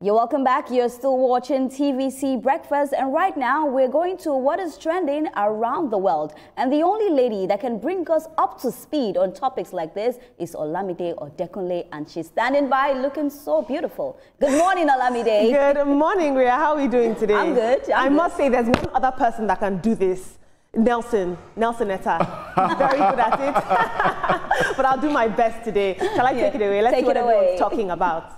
You're welcome back. You're still watching TVC Breakfast, and right now we're going to what is trending around the world. And the only lady that can bring us up to speed on topics like this is Olamide Odekunle, and she's standing by looking so beautiful. Good morning, Olamide. Good morning, Ria. How are we doing today? I'm good. I must say there's one other person that can do this. Nelson Etta. He's very good at it. But I'll do my best today. Shall I take it away? Let's see what everyone's talking about.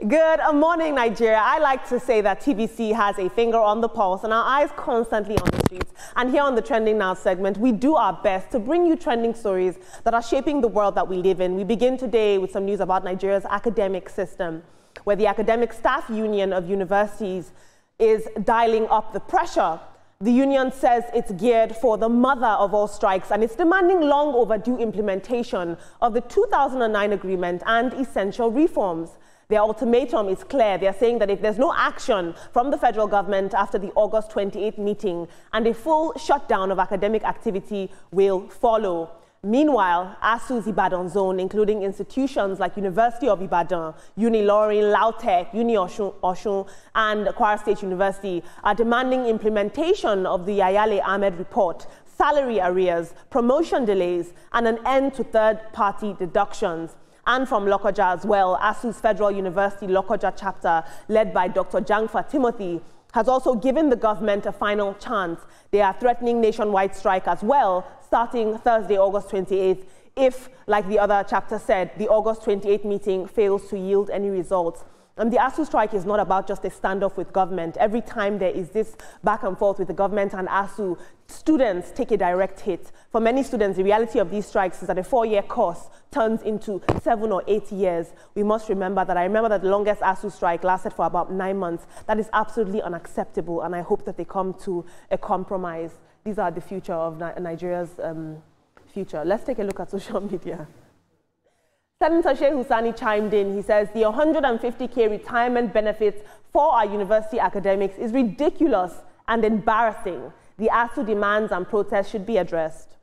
Good morning, Nigeria. I like to say that TVC has a finger on the pulse and our eyes constantly on the streets. And here on the Trending Now segment, we do our best to bring you trending stories that are shaping the world that we live in. We begin today with some news about Nigeria's academic system, where the Academic Staff Union of Universities is dialing up the pressure. The union says it's geared for the mother of all strikes, and it's demanding long overdue implementation of the 2009 agreement and essential reforms. Their ultimatum is clear. They're saying that if there's no action from the federal government after the August 28th meeting, and a full shutdown of academic activity will follow. Meanwhile, ASUU's Ibadan zone, including institutions like University of Ibadan, UNILORIN, LAUTECH, UNI-Osun, and Kwara State University, are demanding implementation of the Yayale Ahmed report, salary arrears, promotion delays, and an end to third-party deductions. And from Lokoja as well, ASUU's Federal University Lokoja chapter, led by Dr. Jangfa Timothy, has also given the government a final chance. They are threatening nationwide strike as well, starting Thursday, August 28th, if, like the other chapter said, the August 28th meeting fails to yield any results. And the ASUU strike is not about just a standoff with government. Every time there is this back and forth with the government and ASUU, students take a direct hit. For many students, the reality of these strikes is that a 4-year course turns into 7 or 8 years. We must remember that. I remember that the longest ASUU strike lasted for about 9 months. That is absolutely unacceptable, and I hope that they come to a compromise. These are the future of Nigeria's future. Let's take a look at social media. Senator Sheikh Husani chimed in. He says the 150K retirement benefits for our university academics is ridiculous and embarrassing. The ASUU demands and protests should be addressed.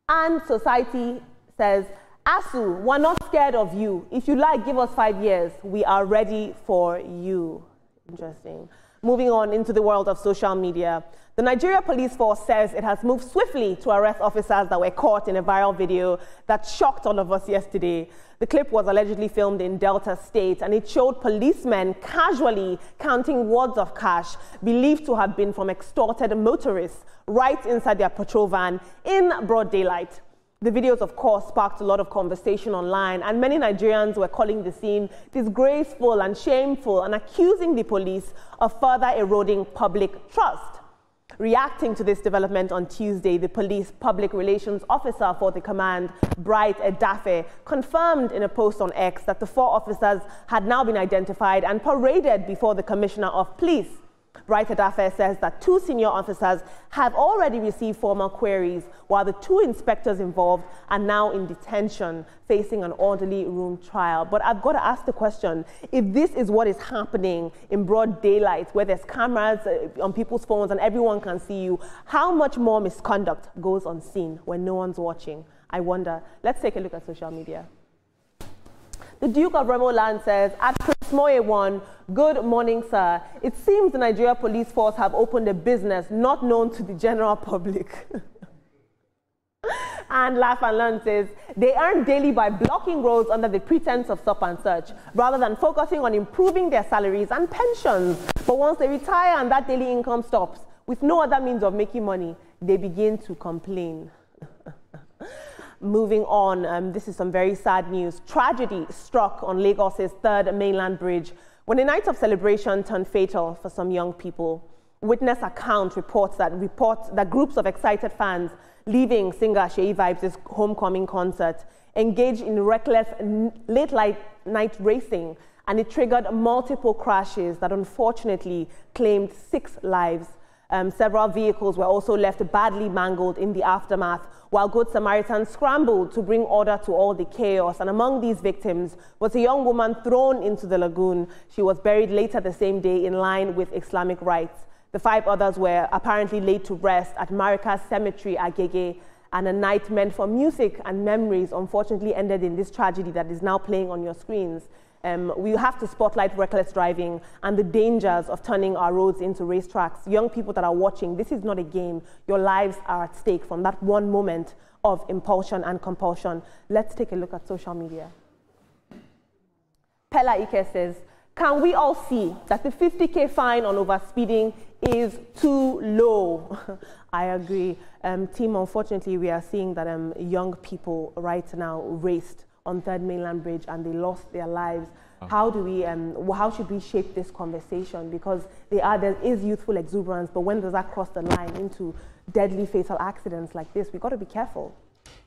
And society says, ASUU, we're not scared of you. If you like, give us 5 years. We are ready for you. Interesting. Moving on into the world of social media. The Nigeria Police Force says it has moved swiftly to arrest officers that were caught in a viral video that shocked all of us yesterday. The clip was allegedly filmed in Delta State, and it showed policemen casually counting wads of cash believed to have been from extorted motorists right inside their patrol van in broad daylight. The videos, of course, sparked a lot of conversation online, and many Nigerians were calling the scene disgraceful and shameful and accusing the police of further eroding public trust. Reacting to this development on Tuesday, the police public relations officer for the command, Bright Edafe, confirmed in a post on X that the 4 officers had now been identified and paraded before the Commissioner of Police. Bright Edafe says that 2 senior officers have already received formal queries, while the 2 inspectors involved are now in detention, facing an orderly room trial. But I've got to ask the question, if this is what is happening in broad daylight, where there's cameras on people's phones and everyone can see you, how much more misconduct goes unseen when no one's watching? I wonder. Let's take a look at social media. The Duke of Remoland says, at Prince Moye 1, good morning, sir. It seems the Nigeria Police Force have opened a business not known to the general public. And Laugh and Learn says, they earn daily by blocking roads under the pretense of stop and search, rather than focusing on improving their salaries and pensions. But once they retire and that daily income stops, with no other means of making money, they begin to complain. Moving on, this is some very sad news. Tragedy struck on Lagos's 3rd mainland bridge when a night of celebration turned fatal for some young people. Witness account reports that groups of excited fans leaving singer Seyi Vibes' homecoming concert engaged in reckless late night racing, and it triggered multiple crashes that unfortunately claimed 6 lives. Several vehicles were also left badly mangled in the aftermath, while Good Samaritans scrambled to bring order to all the chaos. And among these victims was a young woman thrown into the lagoon. She was buried later the same day in line with Islamic rites. The 5 others were apparently laid to rest at Marika's Cemetery, Agege, and a night meant for music and memories unfortunately ended in this tragedy that is now playing on your screens. we have to spotlight reckless driving and the dangers of turning our roads into racetracks. Young people that are watching, this is not a game. Your lives are at stake from that one moment of impulsion and compulsion. Let's take a look at social media. Pella Ike says, can we all see that the 50K fine on overspeeding is too low? I agree. Team, unfortunately, we are seeing that young people right now raced on Third Mainland Bridge and they lost their lives. How do we, how should we shape this conversation? Because there is youthful exuberance, but when does that cross the line into deadly fatal accidents like this? We've got to be careful.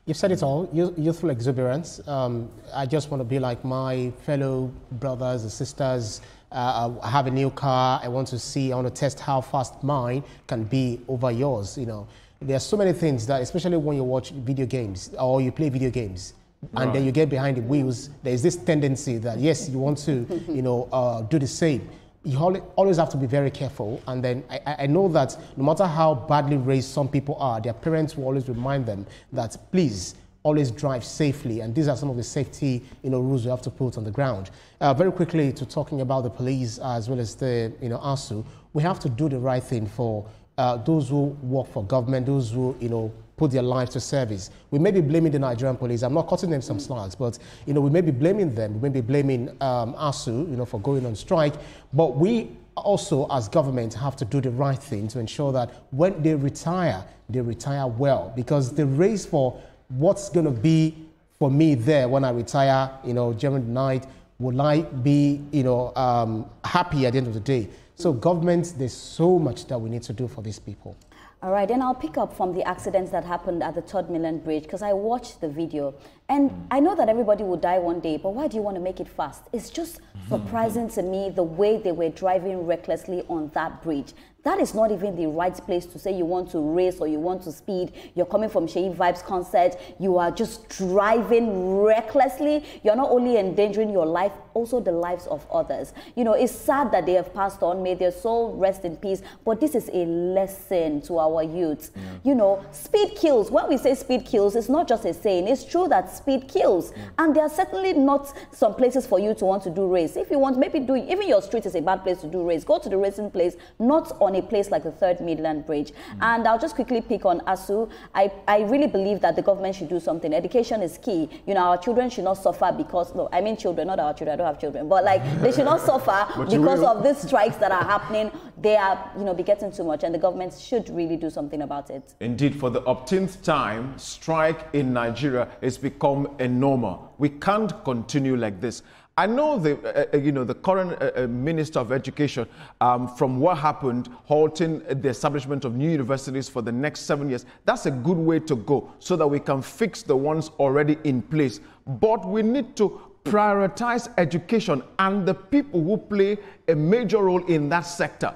You've said it all, youthful exuberance. I just want to be like my fellow brothers and sisters. I have a new car. I want to test how fast mine can be over yours. You know, there are so many things that, especially when you watch video games or you play video games, and then you get behind the wheels, there's this tendency that, yes, you want to, do the same. You always have to be very careful. And then I know that no matter how badly raised some people are, their parents will always remind them that, please, always drive safely. And these are some of the safety rules we have to put on the ground. Very quickly, to talking about the police as well as the ASUU, we have to do the right thing for those who work for government, those who put their lives to service. We may be blaming the Nigerian police. I'm not cutting them some slacks, but we may be blaming them. We may be blaming ASUU, for going on strike. But we also, as government, have to do the right thing to ensure that when they retire well, because the race for what's going to be for me there when I retire, during the night, will I be, happy at the end of the day? So government, there's so much that we need to do for these people. All right, then I'll pick up from the accidents that happened at the Third Mainland Bridge, because I watched the video. And I know that everybody will die one day, but why do you want to make it fast? It's just surprising to me the way they were driving recklessly on that bridge. That is not even the right place to say you want to race or you want to speed. You're coming from Sheyi Vibes concert. You are just driving recklessly. You're not only endangering your life, also the lives of others. It's sad that they have passed on. May their soul rest in peace. But this is a lesson to our youth. Speed kills. When we say speed kills, it's not just a saying. It's true that speed kills. And there are certainly not some places for you to want to do race. If you want, maybe even your street is a bad place to do race. Go to the racing place, not on a place like the Third Mainland Bridge. And I'll just quickly pick on ASUU. I really believe that the government should do something. Education is key. Our children should not suffer because, no, I mean children, not our children. I don't have children, but they should not suffer because of these strikes that are happening. They are, be getting too much, and the government should really do something about it. Indeed, For the 18th time, strike in Nigeria has become a normal. We can't continue like this. I know the current Minister of Education, from what happened, halting the establishment of new universities for the next 7 years. That's a good way to go so that we can fix the ones already in place. But we need to prioritize education and the people who play a major role in that sector.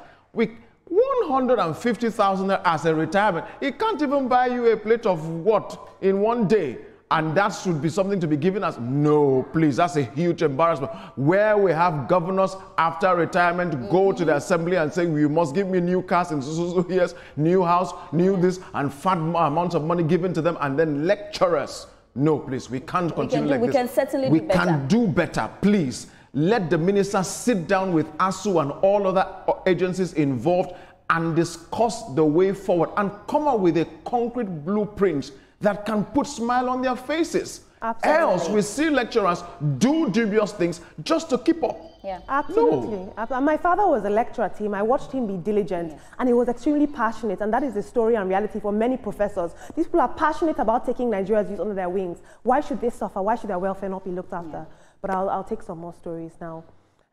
150,000 as a retirement, it can't even buy you a plate of what in one day. And that should be something to be given us. No, please, that's a huge embarrassment. Where we have governors after retirement go to the assembly and say, you must give me new cars in so years, new house, new this, and fat amounts of money given to them, and then lecturers. No, please, we can't continue like this. We can certainly do better. We can do better, please. Let the minister sit down with ASUU and all other agencies involved and discuss the way forward and come up with a concrete blueprint that can put smile on their faces. Absolutely. Else we see lecturers do dubious things just to keep up. Yeah, absolutely. No. My father was a lecturer, team. I watched him be diligent, and he was extremely passionate, and that is the story and reality for many professors. These people are passionate about taking Nigeria's youth under their wings. Why should they suffer? Why should their welfare not be looked after? But I'll take some more stories now.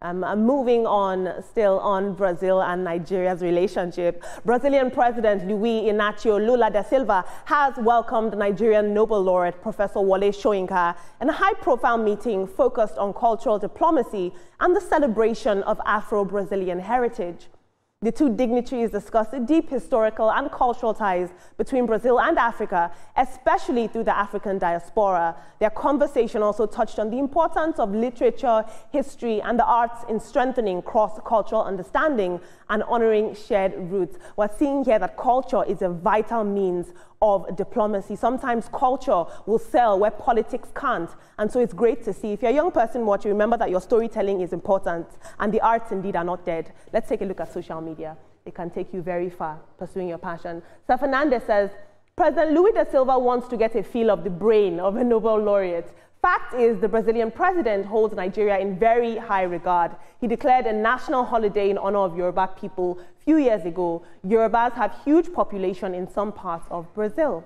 I'm moving on, still on Brazil and Nigeria's relationship. Brazilian President Luiz Inácio Lula da Silva has welcomed Nigerian Nobel laureate Professor Wole Soyinka in a high-profile meeting focused on cultural diplomacy and the celebration of Afro-Brazilian heritage. The two dignitaries discussed the deep historical and cultural ties between Brazil and Africa, especially through the African diaspora. Their conversation also touched on the importance of literature, history, and the arts in strengthening cross-cultural understanding and honoring shared roots. We're seeing here that culture is a vital means of diplomacy. Sometimes culture will sell where politics can't. And so it's great to see. If you're a young person watching, remember that your storytelling is important and the arts indeed are not dead. Let's take a look at social media. It can take you very far pursuing your passion. Sir Fernandez says, President Luis da Silva wants to get a feel of the brain of a Nobel laureate. Fact is, the Brazilian president holds Nigeria in very high regard. He declared a national holiday in honor of Yoruba people a few years ago. Yorubas have huge population in some parts of Brazil.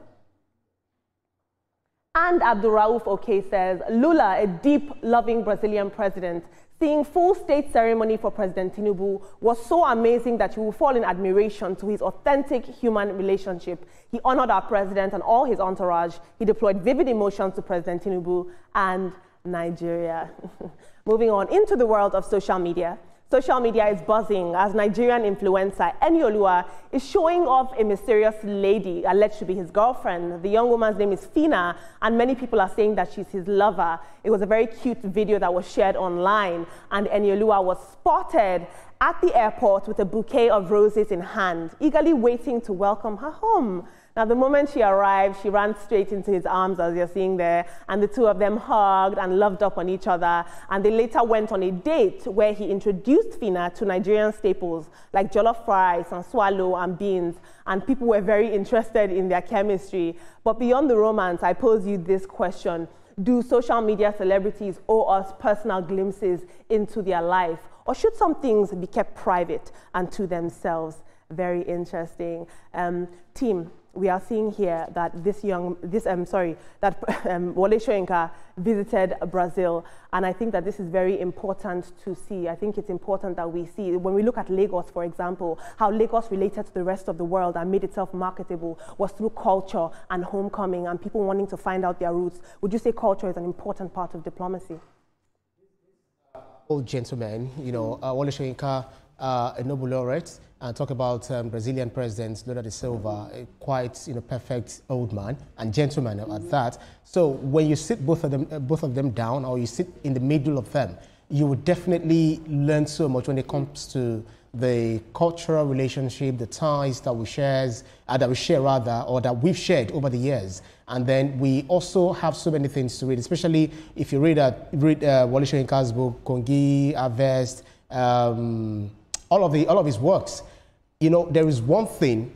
And Abdurrauf Oke says, Lula, a deep, loving Brazilian president, seeing full state ceremony for President Tinubu was so amazing that you will fall in admiration to his authentic human relationship. He honored our president and all his entourage. He deployed vivid emotions to President Tinubu and Nigeria. Moving on into the world of social media. Social media is buzzing as Nigerian influencer Enioluwa is showing off a mysterious lady alleged to be his girlfriend. The young woman's name is Fina, and many people are saying that she's his lover. It was a very cute video that was shared online, and Enioluwa was spotted at the airport with a bouquet of roses in hand, eagerly waiting to welcome her home. Now, the moment she arrived, she ran straight into his arms, as you're seeing there, and the two of them hugged and loved up on each other. And they later went on a date where he introduced Fina to Nigerian staples like jollof rice and swallow and beans, and people were very interested in their chemistry. But beyond the romance, I pose you this question. Do social media celebrities owe us personal glimpses into their life? Or should some things be kept private and to themselves? Very interesting. Team, we are seeing here that Wole Soyinka visited Brazil, and I think that this is very important to see. I think it's important that we see, when we look at Lagos, for example, how Lagos related to the rest of the world and made itself marketable was through culture and homecoming and people wanting to find out their roots. Would you say culture is an important part of diplomacy? Old gentleman, Wole Soyinka, a Nobel laureate, and talk about Brazilian President Lula da Silva, a quite perfect old man and gentleman at that. So when you sit both of them down, or you sit in the middle of them, you would definitely learn so much when it comes to the cultural relationship, the ties that we share, or that we've shared over the years. And then we also have so many things to read, especially if you read Wole Soyinka's book, Kongi, Harvest, all of his works. There is one thing.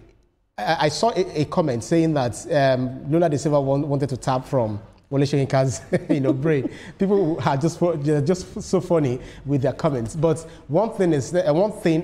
I saw a comment saying that Lula da Silva wanted to tap from Wole Soyinka's brain. People are just so funny with their comments. But one thing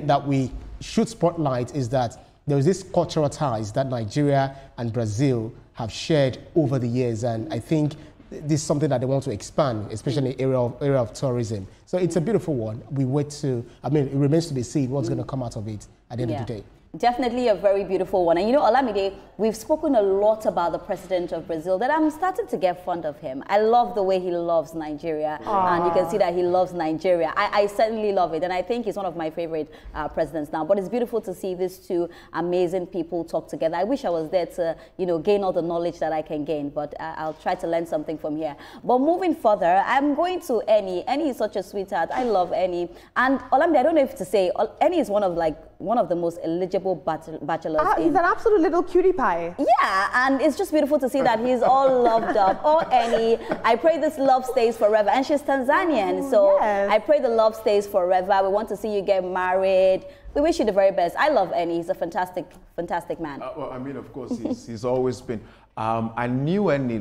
that we should spotlight is that there is this cultural ties that Nigeria and Brazil have shared over the years, and I think this is something that they want to expand, especially in the area of tourism. So it's a beautiful one. It remains to be seen what's going to come out of it at the end of the day. Definitely a very beautiful one. And Olamide, we've spoken a lot about the president of Brazil, that I'm starting to get fond of him. I love the way he loves Nigeria. And you can see that he loves Nigeria. I certainly love it. And I think he's one of my favorite presidents now. But it's beautiful to see these two amazing people talk together. I wish I was there to, gain all the knowledge that I can gain. But I'll try to learn something from here. But moving further, I'm going to Eni. Eni is such a sweetheart. I love Eni. And Olamide, I don't know if to say, Eni is one of the most eligible bachelors. He's an absolute little cutie pie. Yeah, and it's just beautiful to see that he's all loved up. Oh, Eni, I pray this love stays forever. And she's Tanzanian, so yes. I pray the love stays forever. We want to see you get married. We wish you the very best. I love Eni. He's a fantastic, fantastic man. Of course, he's always been. I knew Eni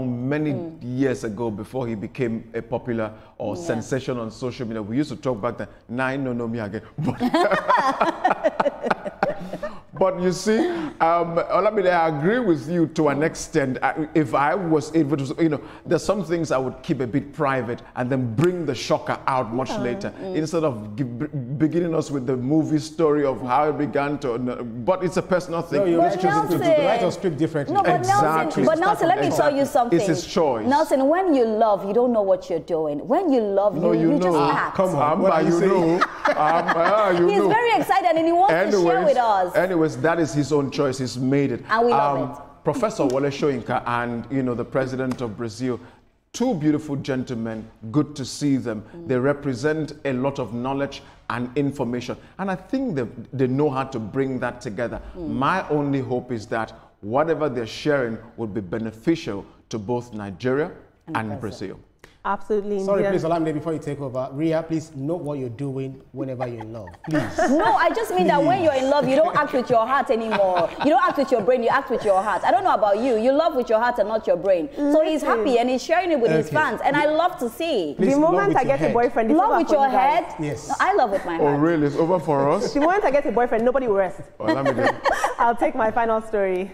many years ago before he became a popular or sensation on social media. We used to talk back then. No, me again. But you see, Olamide, I agree with you to an extent. If I was able to, there's some things I would keep a bit private and then bring the shocker out much later, instead of beginning us with the movie story of how it began to. But it's a personal thing. No, you're choosing to write your script differently. No, but Nelson, let me tell you something. It's his choice. Nelson, when you love, you don't know what you're doing. When you love, you just act. Come on, He's very excited and he wants to share with us. Anyways, that is his own choice. He's made it. And we love it. Professor Wole Soyinka and the president of Brazil, two beautiful gentlemen. Good to see them. They represent a lot of knowledge and information, and I think they know how to bring that together. My only hope is that whatever they're sharing would be beneficial to both Nigeria and Brazil. Absolutely. Sorry, please allow me before you take over. Ria, please note what you're doing whenever you're in love. Please. No, I just mean that when you're in love, you don't act with your heart anymore. You don't act with your brain, you act with your heart. I don't know about you. You love with your heart and not your brain. So he's happy and he's sharing it with his fans. And I love to see. Please, the moment I get a boyfriend, it's love over with for your you guys. head? Yes. No, I love with my heart. Oh, really? It's over for us? The moment I get a boyfriend, nobody will rest. Oh, let me get... I'll take my final story.